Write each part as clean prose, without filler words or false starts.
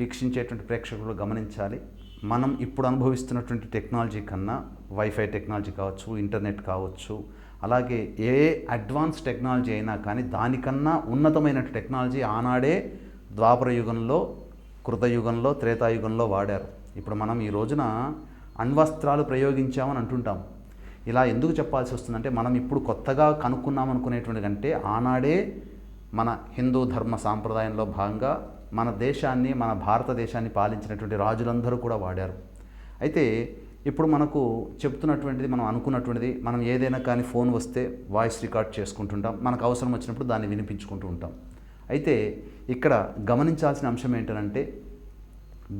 వీక్షించేటువంటి ప్రేక్షకులు గమనించాలి. మనం ఇప్పుడు అనుభవిస్తున్నటువంటి టెక్నాలజీ కన్నా వైఫై టెక్నాలజీ కావచ్చు, ఇంటర్నెట్ కావచ్చు, అలాగే ఏ అడ్వాన్స్ టెక్నాలజీ అయినా కానీ దానికన్నా ఉన్నతమైన టెక్నాలజీ ఆనాడే ద్వాపర యుగంలో, కృతయుగంలో, త్రేతాయుగంలో వాడారు. ఇప్పుడు మనం ఈ రోజున అణ్వస్త్రాలు ప్రయోగించామని అంటుంటాం. ఇలా ఎందుకు చెప్పాల్సి వస్తుందంటే, మనం ఇప్పుడు కొత్తగా కనుక్కున్నాం అనుకునేటువంటి కంటే ఆనాడే మన హిందూ ధర్మ సాంప్రదాయంలో భాగంగా మన దేశాన్ని, మన భారతదేశాన్ని పాలించినటువంటి రాజులందరూ కూడా వాడారు. అయితే ఇప్పుడు మనకు చెప్తున్నటువంటిది, మనం అనుకున్నటువంటిది, మనం ఏదైనా కానీ ఫోన్ వస్తే వాయిస్ రికార్డ్ చేసుకుంటుంటాం, మనకు అవసరం వచ్చినప్పుడు దాన్ని వినిపించుకుంటూ ఉంటాం. అయితే ఇక్కడ గమనించాల్సిన అంశం ఏంటంటే,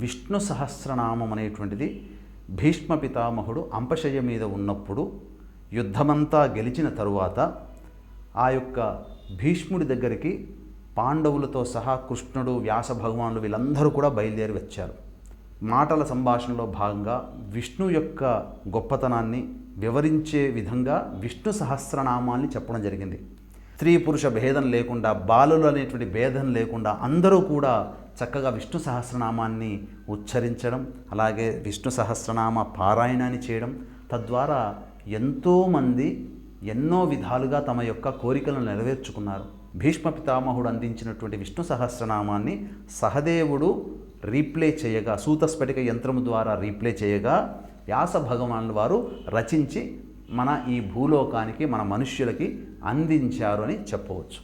విష్ణు సహస్రనామం అనేటువంటిది భీష్మ పితామహుడు అంపశయ్య మీద ఉన్నప్పుడు యుద్ధమంతా గెలిచిన తరువాత ఆ యొక్క భీష్ముడి దగ్గరికి పాండవులతో సహా కృష్ణుడు, వ్యాస భగవానులు వీళ్ళందరూ కూడా బయలుదేరి వచ్చారు. మాటల సంభాషణలో భాగంగా విష్ణు యొక్క గొప్పతనాన్ని వివరించే విధంగా విష్ణు సహస్రనామాల్ని చెప్పడం జరిగింది. స్త్రీ పురుష భేదం లేకుండా, బాలులు అనేటువంటి భేదం లేకుండా అందరూ కూడా చక్కగా విష్ణు సహస్రనామాన్ని ఉచ్చరించడం, అలాగే విష్ణు సహస్రనామ పారాయణాన్ని చేయడం, తద్వారా ఎంతోమంది ఎన్నో విధాలుగా తమ యొక్క కోరికలను నెరవేర్చుకున్నారు. భీష్మ పితామహుడు అందించినటువంటి విష్ణు సహస్రనామాన్ని సహదేవుడు రీప్లే చేయగా, సూతస్ఫటిక యంత్రము ద్వారా రీప్లే చేయగా వ్యాస భగవానుల వారు రచించి మన ఈ భూలోకానికి, మన మనుష్యులకి అందించారు అని చెప్పవచ్చు.